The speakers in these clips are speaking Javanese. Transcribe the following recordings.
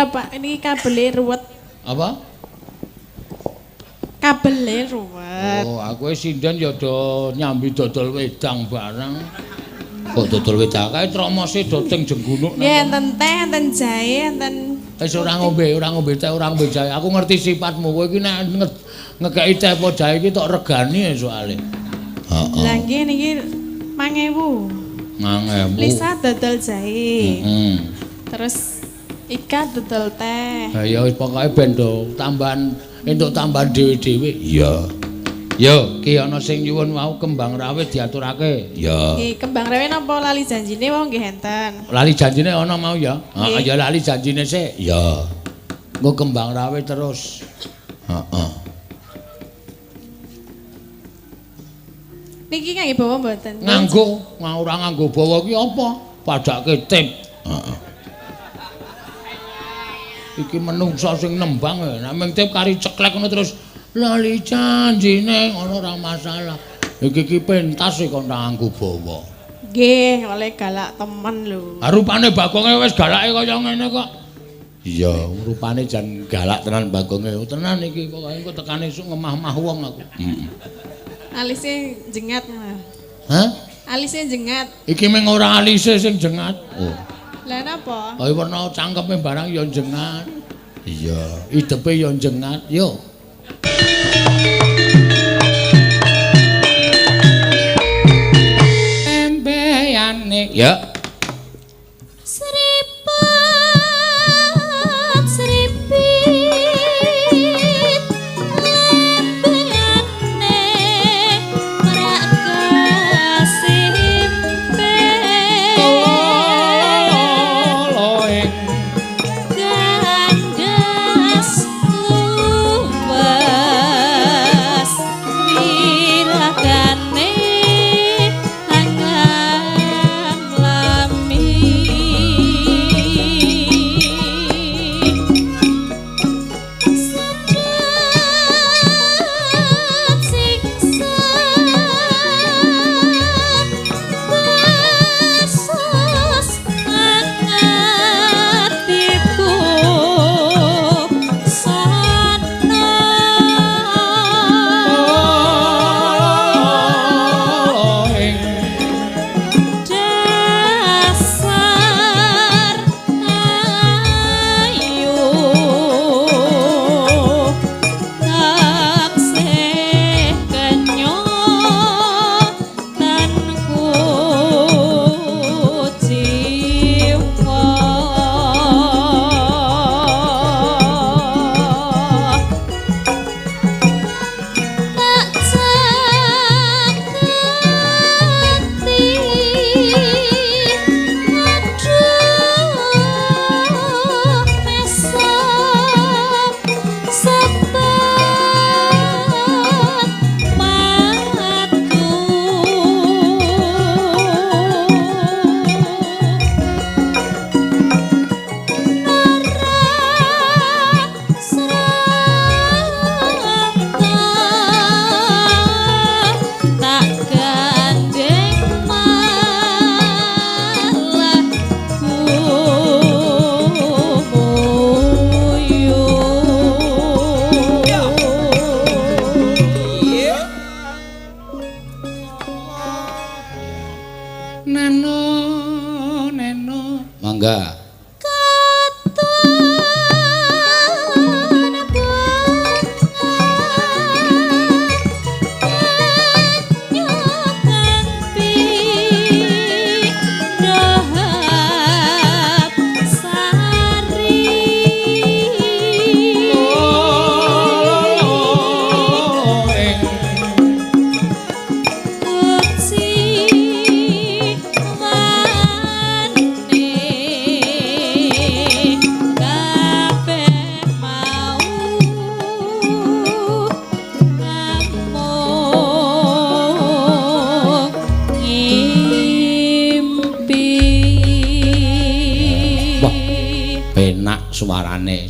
Pak, ini kabelnya ruwet. Apa? Kabelnya ruwet. Oh, aku sinden ya do nyambi dodol wedang barang. Kok dodol wedang kae tromose do teng jenggunuk. Ya enten teh, enten jahe, enten wis ora ngombe teh, ora ngombe jahe. Aku ngerti sifatmu. Kowe iki nek ngekeki teh apa jahe iki tok regani soalé. Heeh. Lah nggih niki 5.000. 5.000. Lisa dodol jahe. Heeh. Terus Ika dodol teh. Ha ya wis pokoke ben do tambahan entuk tambahan dhewe-dhewe. Iya. Yo, ki ana sing nyuwun mau kembang rawit diaturake. Ya. Nggih, kembang rewen apa lali janjine wong nggih enten. Lali janjine ana mau ya. Heeh, ya lali janjine sik. Ya. Engko kembang rawit terus. Heeh. Niki ngangge bawa mboten? Nganggo, ora nganggo bawa ki apa? Padake tip. Heeh. Iki menungso sing nembang nek mung tip kari ceklek ngono terus lali janjine ngono ora masalah. Iki pentas kok nganggo bawa. Nggih, oleh galak temen lho. Ah rupane Bagonge wis galake kaya ngene kok. Iya, rupane jan galak tenan Bagonge. Tenan iki pokoke engko tekane esuk ngemah-mah wong aku. Heeh. Alise jengat. Hah? Alise jengat. Iki mung ora alise sing jengat. Oh. Lah napa? Kaya werna cangkeme barang ya jengat. Iya, idepe ya jengat. Yo. Empeyane. Ya.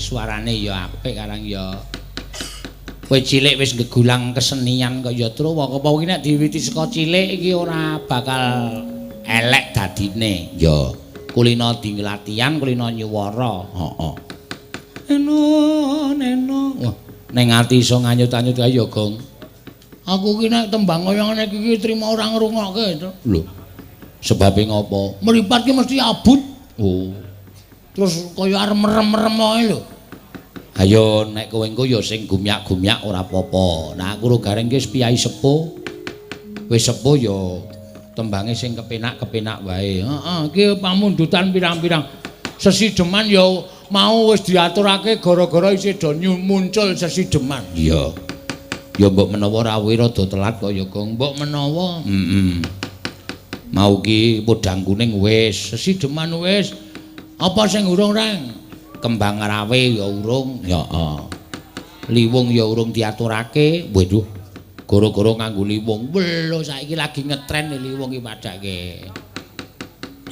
Suarane ya apik karang ya. Kowe cilik wis gegulang kesenian kaya Truwa, apa iki nek diwiwiti saka cilik iki ora bakal elek dadine. Ya, kulina dilatihan, kulina nyuwara. Heeh. ning ati iso nganyut-anyut kae ya, Gong. Aku ki nek tembang kaya ngene iki trima ora ngrungokke to. Lho. Sebabe ngopo? Mripat ki mesti abut. Oh. Terus kaya arep merem-merem wae lho. Ayo nek kowe engko ya sing gumyak-gumyak ora apa-apa. Nah aku ro gareng ki piyai sepuh. Wis sepuh ya tembange sing kepenak-kepenak wae. Heeh, iki pamundutan pirang-pirang sesideman ya mau wis diaturake gara-gara isih do muncul sesideman. Iya. Ya mbok menawa rawuhe rada telat kaya Gong, mbok menawa. Mau ki podang kuning wis, sesideman wis. Apa sing urung, Reng? Kembang rawe ya urung. Ya, liwung ya urung diaturake. Waduh. Gara-gara nganggo liwung. Lho saiki lagi ngetren liwung iki padake.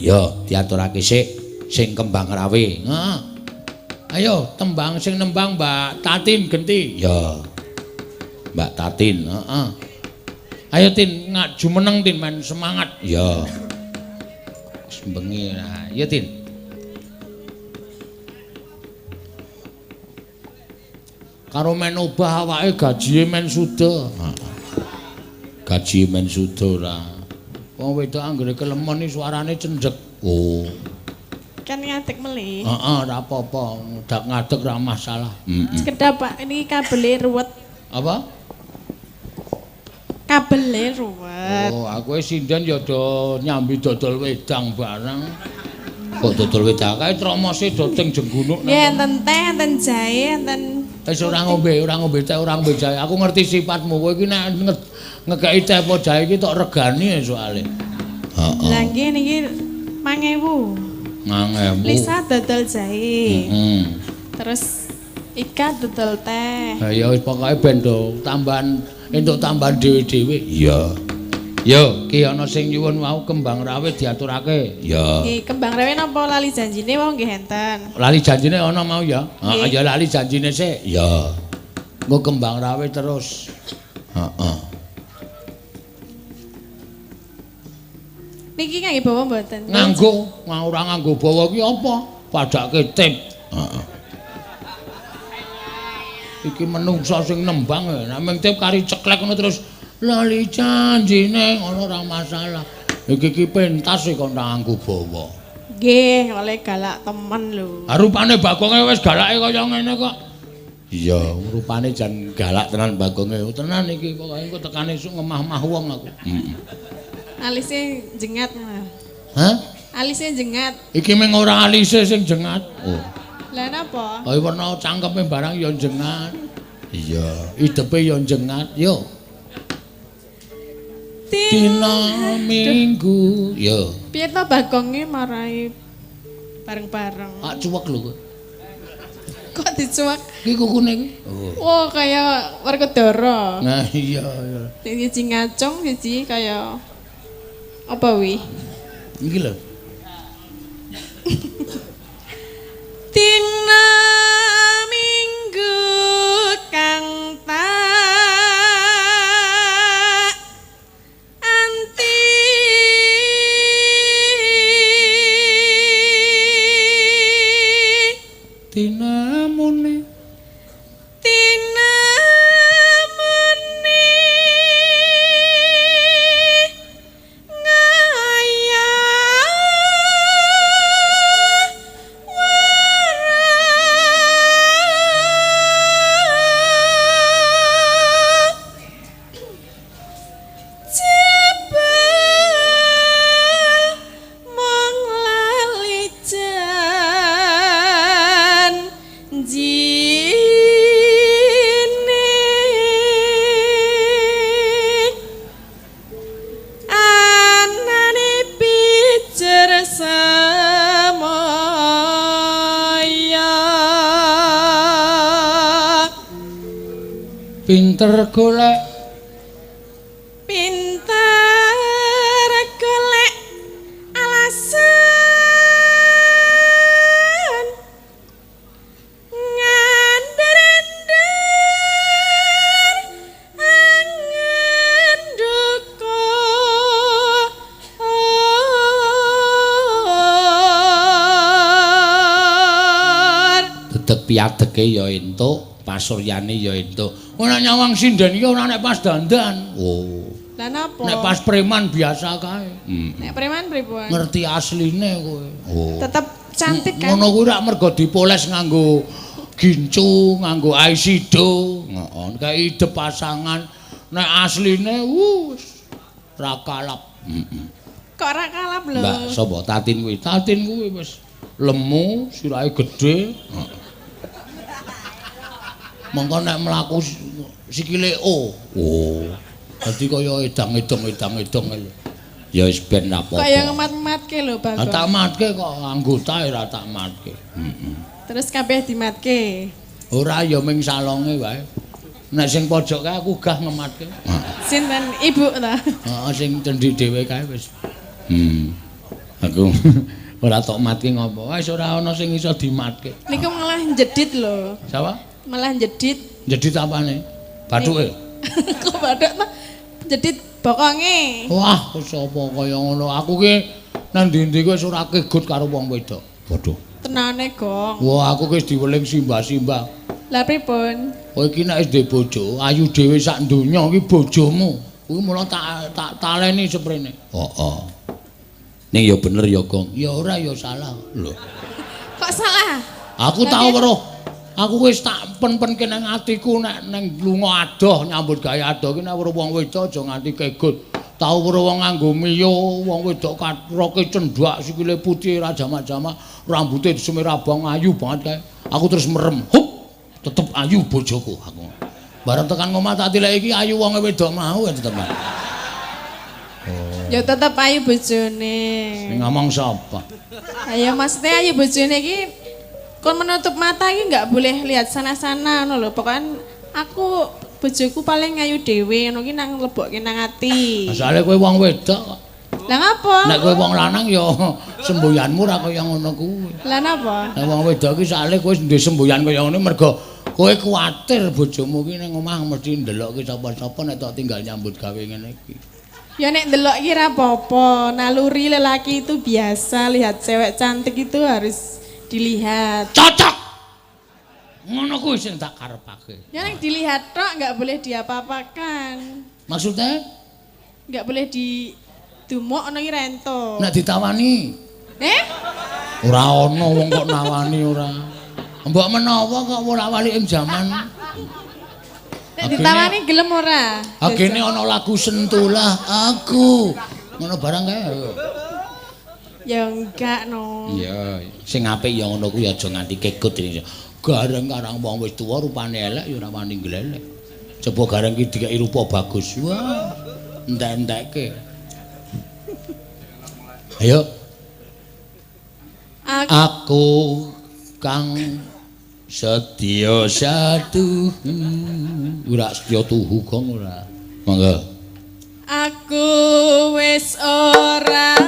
Ya, diaturake sik sing kembang rawe. Heeh. Ayo tembang sing nembang Mbak Tatin genti. Ya. Mbak Tatin, heeh. Ayo Tin, jumeneng Tin, men semangat. Ya. Wis bengi. Nah, ya Tin. Karo men obah awake gajine men suda. Gaji men suda ora. Wong wedok anggere kelemon iki suarane cendhek. Oh. Kan ngadeg melih. Heeh, ora apa-apa. Ngadeg ora masalah. Sekedap Pak, ini kabele ruwet. Apa? Kabele ruwet. Oh, aku sinden ya do nyambi dodol wedang bareng. Kok dodol wedang kae tromose do teng jenggunuk. Ya enten teh, enten jahe, enten wis ora ngombe teh, ora ngombe jahe. Aku ngerti sifatmu. Kowe iki nek ngekeki teh apa jahe iki tok regani soalé. Heeh. Lah nggih niki 5.000. 5.000. Lisa dodol jahe. Hmm. Terus Ika dodol teh. Ha ya wis pokoke ben do tambahan entuk tambahan dhewe-dhewe. Iya. Yo, ki ana sing nyuwun mau kembang rawe diaturake. Ya. Nggih, kembang rawe napa lali janjine wong nggih enten. Lali janjine ana mau ya. Heeh, ya lali janjine sik. Ya. Engko kembang rawe terus. Heeh. Niki kangge bawa mboten? Nganggo, ora nganggo bawa ki apa? Padake tip. Heeh. Iki menungsa sing nembang nek mung tip kari ceklek ngono terus lali janjine ngono ora masalah. Iki pentas kok nganggo bawa. Nggih, oleh galak temen lho. Rupane Bagonge wis galake kaya ngene kok. Iya, rupane jan galak tenan Bagonge. Tenan iki pokoke engko tekane esuk ngemah-mah wong aku. Alise jengat. Hah? Alise jengat. Iki mung ora alise sing jengat. Oh. Lah napa? Kaya werna cangkeme barang ya jengat. Iya, idepe ya jengat. Yo. Dina Minggu. Yo. Piye to Bagonge marai bareng-bareng. Ah cuwek lho kok. Kok dicuwek? Iki kukune iki. Oh, kaya Werkudara. Nah iya iya. Siji ngacung, siji kaya apa wi? Iki lho. Dina Minggu kang tak anti Dina mune pinter golek alasan ngandar-ndar angen duka dedeg piadege ya entuk Pasuryani ya entuk. Ora nyawang sinden iki ora nek pas dandan. Oh. Lah napa? Nek pas preman biasa kae. Nek preman pripun? Ngerti asline kowe. Oh. Tetep cantik kan? Ngono kuwi rak mergo dipoles nganggo gincu, nganggo eyeshadow. Heeh, kae ide pasangan. Nek asline wus ra kalap. Kok ora kalap lho? Mbak sapa Tatin kuwi? Tatin kuwi wis lemu, sirahe gedhe. Mengko nek mlaku sikile oh. Dadi kaya edang-edong lho. Ya wis ben apa-apa. Kaya ngemat-matke lho, Bagong. Tak matke kok anggotae ra tak matke. Terus kabeh dimatke. Ora ya ming salonge wae. Nek sing pojok kae aku gah ngematke. Sinten ibu ta? Heeh sing cendhi dhewe kae wis. Aku ora tok matke ngopo. Wis ora ana sing iso dimatke. Niku malah jedit lho. Sapa? Malah jedit. Jedit apane? Bathuke. Kok bathuk ta? Jedit bokonge. Wah, sapa kaya ngono. Aku ki nang ndi-ndi wis ora kegut karo wong wedok. Waduh. Tenane, Gong. Wah, aku wis diweling simbah-simbah. Lah pripun? Kowe iki nek wis duwe bojo, ayu dhewe sak donya iki bojomu. Kuwi mula tak taleni seprene. Heeh. Ning ya bener ya, Gong. Ya ora ya salah. Lho. Kok salah? Aku tau weruh. Aku wis tak pen-penke nang atiku nek ning lunga adoh nyambut gawe adoh ki nek weruh wong wedok aja nganti kegut. Tau weruh wong nganggo miyo, wong wedok katroke cendhak, sikile putih ra jamak-jamak, rambuté disemir abang ayu banget kae. Aku terus merem. Hup. Tetep ayu bojoku aku. Bareng tekan ngomah tak tileki iki ayu wong wedok mau tetep. Ya tetep ayu bojone. Sing ngomong sapa? Ayo maksudnya ayu bojone iki kon menutup mata iki nggak boleh lihat sana-sana ngono lho. Pokoke aku bojoku paling ayu dhewe ngono ki nang lebokke nang ati. Asale kowe wong wedok kok. Lah ngapa? Nek kowe wong lanang ya semboyanmu ra kaya ngono kuwi. Lah napa? Nek wong wedok iki sakjane kowe duwe semboyan kaya ngono mergo kowe kuwatir bojomu ki ning omah mesti ndelokke sapa-sapa nek tok tinggal nyambut gawe ngene iki. Ya nek ndelok iki ra apa-apa. Naluri lelaki itu biasa, lihat cewek cantik itu harus dilihat. Cocok. Ngono kuwi sing tak karepake. Ya nek dilihat tok nggak boleh diapa-apakan. Maksudnya? Nggak boleh didumuk ana iki rento. Nek ditawani. Ora ana wong kok nawani ora. Mbok menawa kok ora wali ing jaman. Nek ditawani gelem ora? Agene ana lagu sentulah aku. Ngono barang kae. Ya enggak no. Iya, sing apik ya ngono kuwi aja nganti kegut iki. Gareng karang wong wis tuwa rupane elek ya ora wani glelek. Coba gareng iki dikeki rupa bagus. Wah, entek-entekke. Ayo. Aku kang setya satu. Ora setya tuhu kong ora. Monggo. Aku wis ora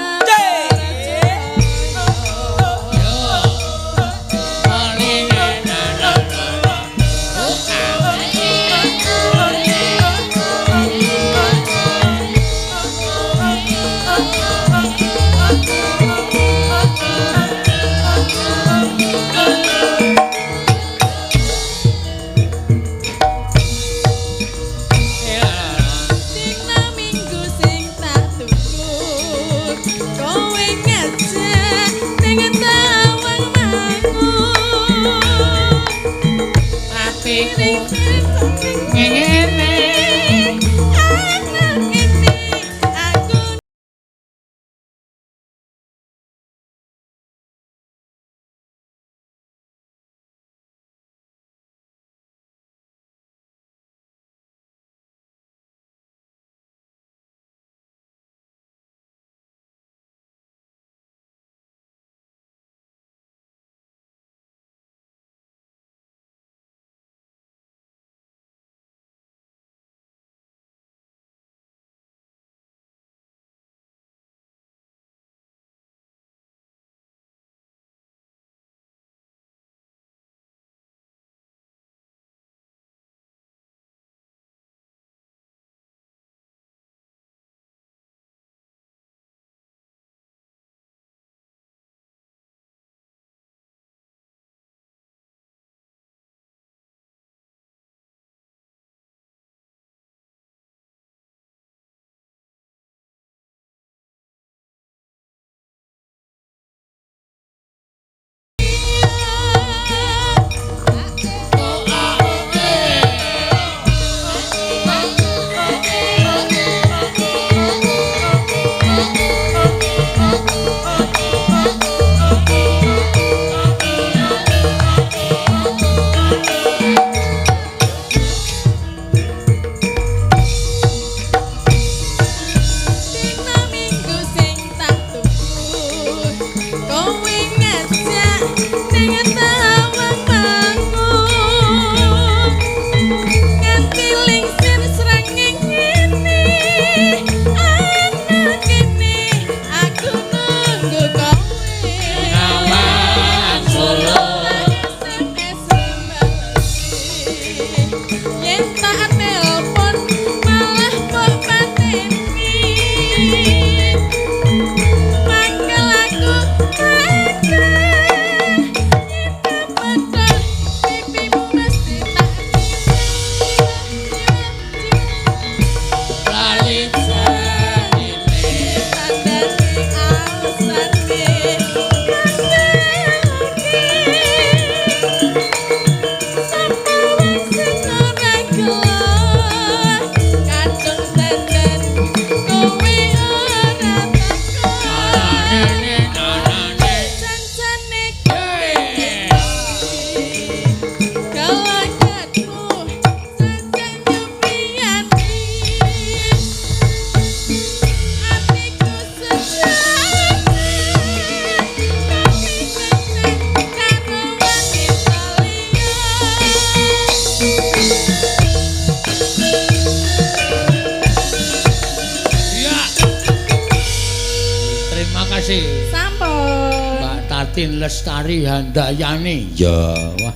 Tin Lestari Handayani. Ya, wah.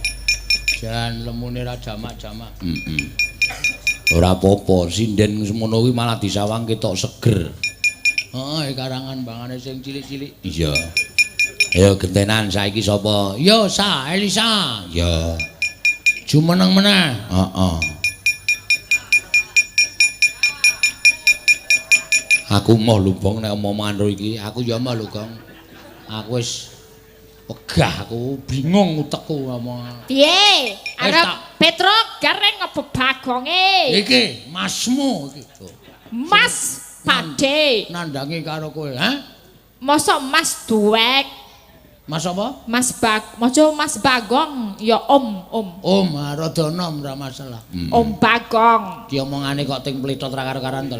Jan lemune ra jamak-jamak. Ora apa-apa, sinden semono kuwi malah disawang ketok seger. Heeh, karangan bangane sing cilik-cilik. Iya. Ayo gentenan saiki sapa? Yo, Sa, Elisa. Ya. Jumeneng meneh. Heeh. Aku moh lubong nek omongan iki, aku ya moh lho, Gong. Aku wis wegah, aku bingung utekku ngomong. Piye? Arep Petro gareng apa Bagonge? Iki masmu iki. Mas Pade. Nandangi karo kowe, ha? Mosok Mas Duwek. Mas apa? Mas Bagong ya Om. Om, rada enom ora masalah. Om Bagong. Ki omongane kok ting pletot ra karo-karan to.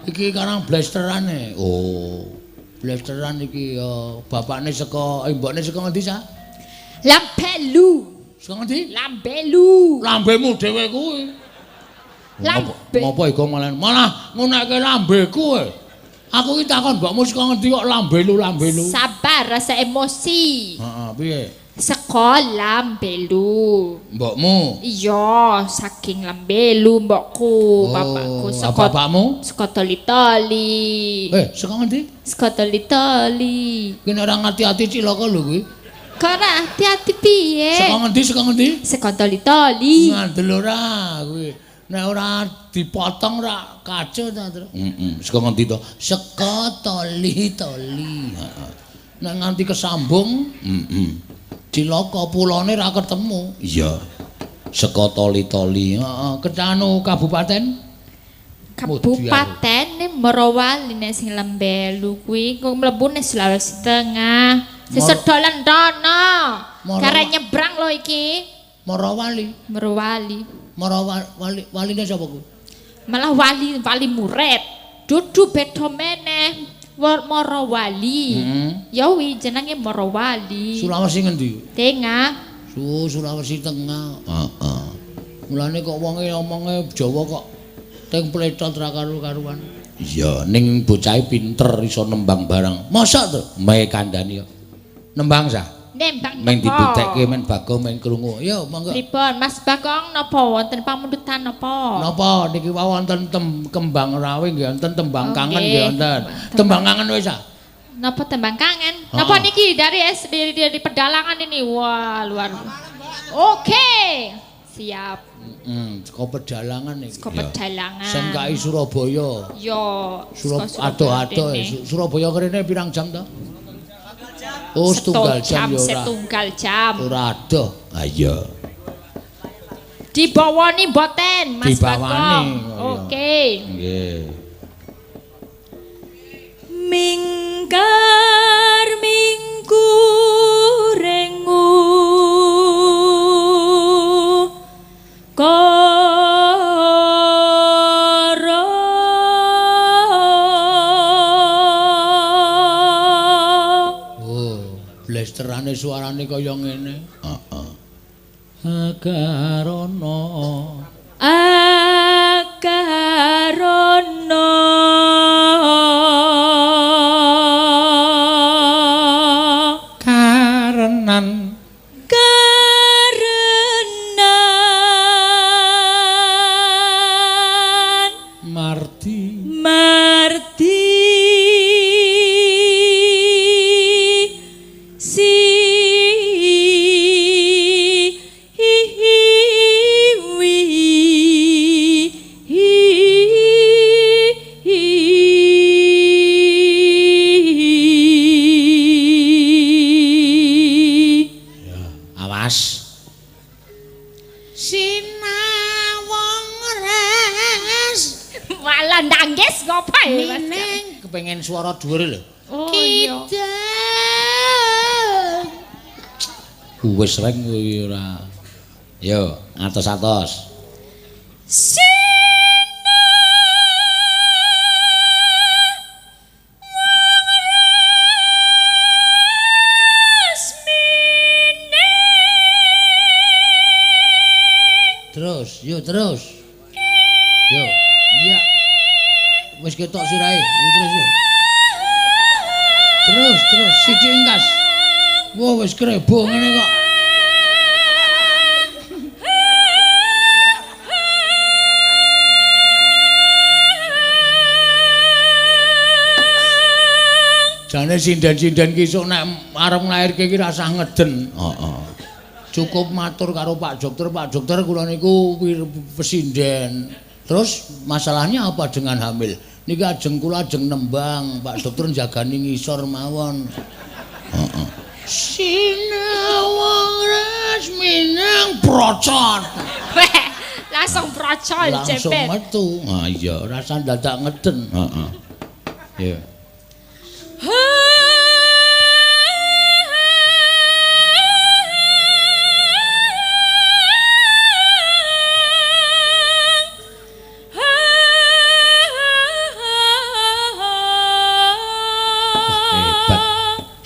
Iki karang blasterane. Oh. Blasteran iki ya bapakne saka imbokne saka ngendi sa? Lambelu. Saka ngendi? Lambelu. Lambemu dhewe kuwi. Lambe. Apa iku malah nguneke lambeku kowe. Aku iki takon mbokmu saka ngendi kok lambelu. Sabar rasa emosi. Heeh, piye? Sekolah Lambelu. Mbokmu? Iya, saking Lambelu mbokku, bapakku bapakmu? Saka Toli-toli. Saka ngendi? Saka Toli-toli. Ki nek ora ngati-ati cilaka lho kuwi. Kok ora hati-hati piye? Saka ngendi? Saka Toli-toli. Ngandel ora kuwi. Nek ora dipotong ora kaco ta, Tru? Saka ngendi to? Saka Toli-toli. Heeh. Nek nganti kesambung, cilaka pulane ra ketemu. Iya. Saka Toli-toli. Heeh, kecanu kabupaten? Kabupaten Morowali nek sing Lambelu kuwi kok mlebu ning Sulawesi Tengah. Sesedolan dono. Kare nyebrang lho iki. Morowali. Waline sapa kuwi? Malah wali murid. Dudu beda meneh. Morowali. Ya wi jenenge Morowali. Sulawesi ngendi? Tengah. Sulawesi Tengah. Heeh. Mulane kok wonge omonge Jawa kok teng pletot ra karo-karuan. Iya, ning bocahe pinter iso nembang barang. Mosok to? Mae kandhani kok. Nembang sa? Nembang. Men dibutekke men Bagong men krungu. Yo, monggo. Pripun Mas Bagong napa wonten pamundutan napa? Napa niki wonten kembang rawe nggih wonten tembang kangen nggih wonten. Tembang kangen wis ah. Napa tembang kangen? Napa niki dari SD di pedalangan ini? Wah, luar. Oke. Siap. Saka pedalangan iki. Saka pedalangan. Sengkai Surabaya. Yo, Ado-ado Surabaya kerene pirang jam to? Oh, setunggal jam ya ora. Setunggal jam. Ora adoh. Ha iya. Dibawani mboten, Mas Bagong. Oke. Nggih. Mingkar mingkurengu Blasterane suarane kaya ngene. Heeh. Akarono. Karenan. Marti. Pengen suara dhuwur lho. Oh iya. Wis reng kuwi ora. Yo, atos-atos. Terus. Yo. Iya. Wis ketok sirahe, terus yo. Terus, sithik engkas. Wah wis krebo ngene kok. Jane sinden-sinden ki sok nek arep nglairke ki rasah ngeden. Heeh. Cukup matur karo Pak Dokter kula niku pesinden. Terus masalahnya apa dengan hamil? Niki ajeng kula ajeng nembang, Pak Dokter jagani ngisor mawon. Heeh. Sinawang resminang procot. Langsung procol cepet. Langsung metu. Ah iya, rasa dadak ngeden. Heeh. Iya.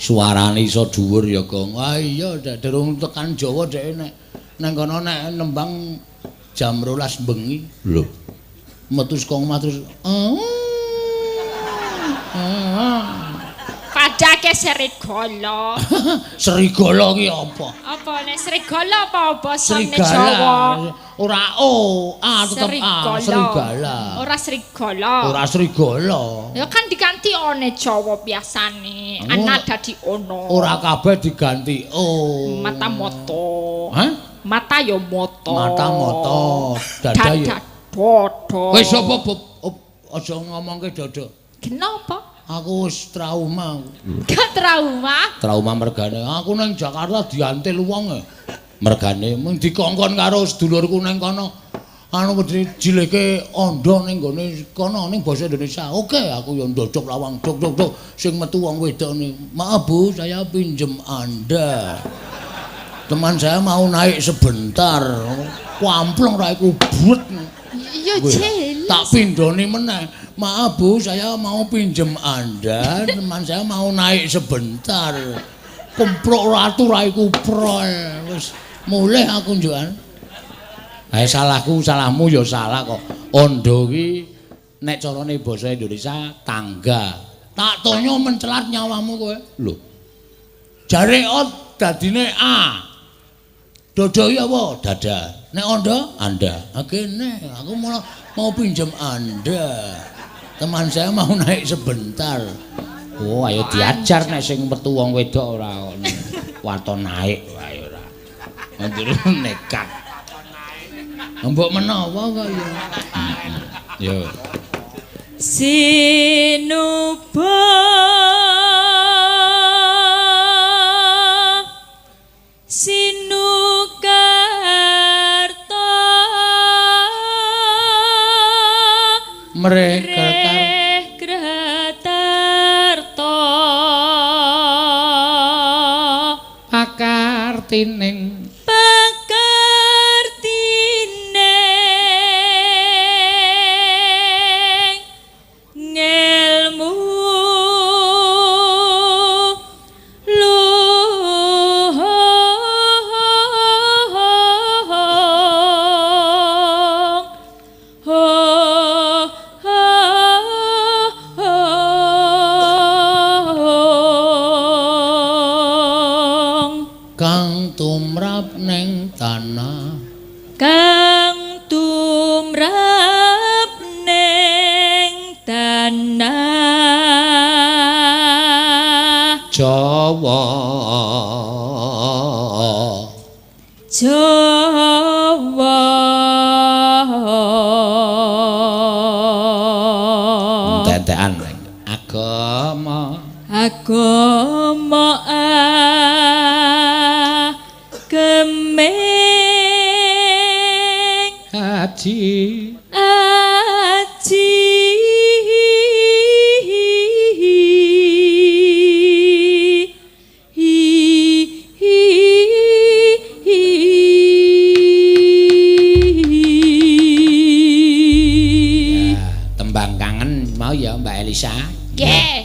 Suarane iso dhuwur ya, Gong. Wah iya, durung tekan Jawa dhek nek nang kono nek nembang jam 12 bengi. Lho. Metu saka omah terus Padake serigala. Serigala ki apa? Apa nek serigala apa basane Jawa? Ora tetep serigala. Ora serigala. Ora serigala. Ya kan diganti one Jawa biasane. Ana dadi ono. Ora kabeh diganti. Mata moto. Hah? Mata yo moto. Mata moto. Dada ya. Dodo. Wis apa aja ngomongke dodo. Kenapa? Aku wis trauma. Gak trauma? Trauma mergane. Aku nang Jakarta diantil wong e. Mergane mung dikongkon karo sedulurku nang kono. Anu jileke ondo ning gone kono ning basa Indonesia. Oke, aku yo ndodok lawang dok. Sing metu wong wedok ni. Maaf Bu, saya pinjem Anda. Teman saya mau naik sebentar. Wamplong ra iku but. Iya jelas. Tak pindhoni meneh. Maaf Bu, saya mau pinjem Anda. Teman saya mau naik sebentar. Komplok ratu ra iku prol. Wis mulih aku njukan. Salahmu ya salah kok. Ondo ki nek carane basa Indonesia tangga. Tak tonyo mencelat nyawamu kowe. Lho. Jare ot dadine A. Dodo ya apa? Dada. Nek ondo Anda. Kene aku mau pinjem Anda. Teman saya mau naik sebentar. Oh, ayo diajar nek sing metu wong wedok ora ngono. Waton naik wae ora. Anjir nekat. Mbok menawa kok ya. Yo. Sinuba Sinukarta Mregratarta Pakartining Jawa tetean agama kemeng haji ya Mbak Elisa. Nggih.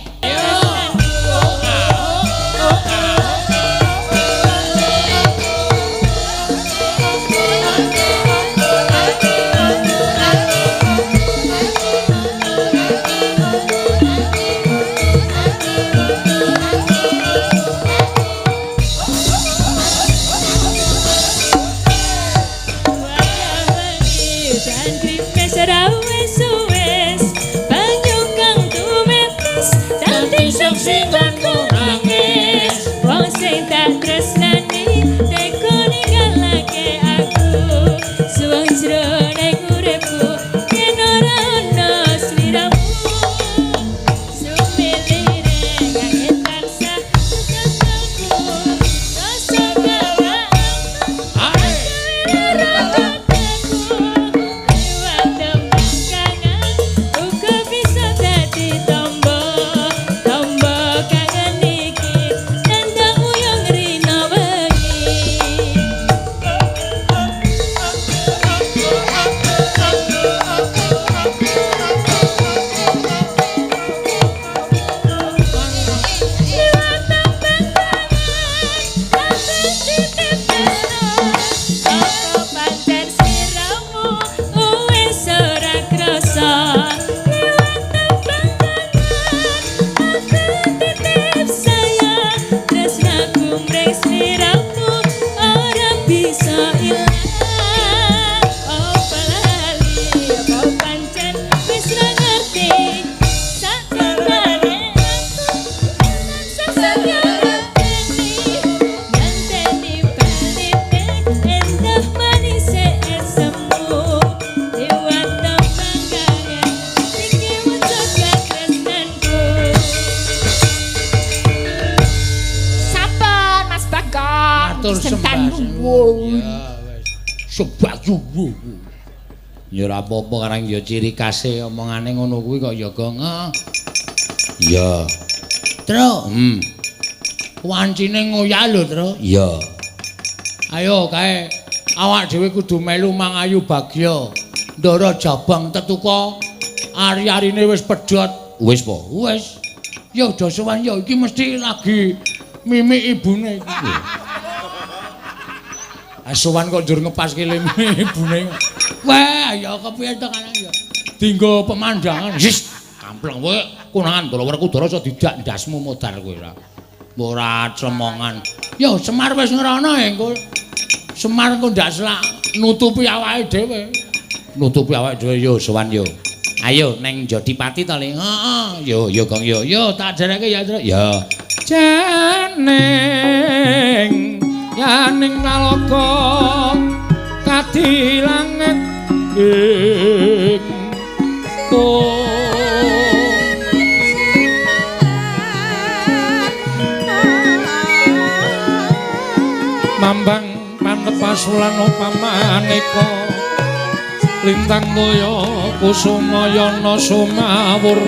Sebayu. Ya ora apa-apa karang ya ciri khase omongane ngono kuwi kok ya Gong. Iya. Tru. Wancine ngoyah lho, Tru. Iya. Ayo kae awak dhewe kudu melu mangayu bagya. Ndara jabang tetuka ari-arine wis pedhot. Wis po? Wis. Ya aja sowan ya iki mesti lagi mimik ibune iki. Sowan kok njur ngepaske ibune. Wah, ya kepiye to kan ya. Dinggo pemandangan. Wis, kampleng kowe konangan Balawerkudara aja didak ndasmu modar kowe ora. Ora cemongan. Ya Semar wis ngerono engko. Semar engko ndak selak nutupi awake dhewe. Nutupi awake dhewe yo sowan yo. Ayo neng Jodipati to, Ling. Heeh. Yo Gong yo. Yo tak ajarake ya, Tru. Ya. Jeneng yaning nalaka kadilanget ing Mambang panepasulan upamaneka lintang toya kusuma yana sumawur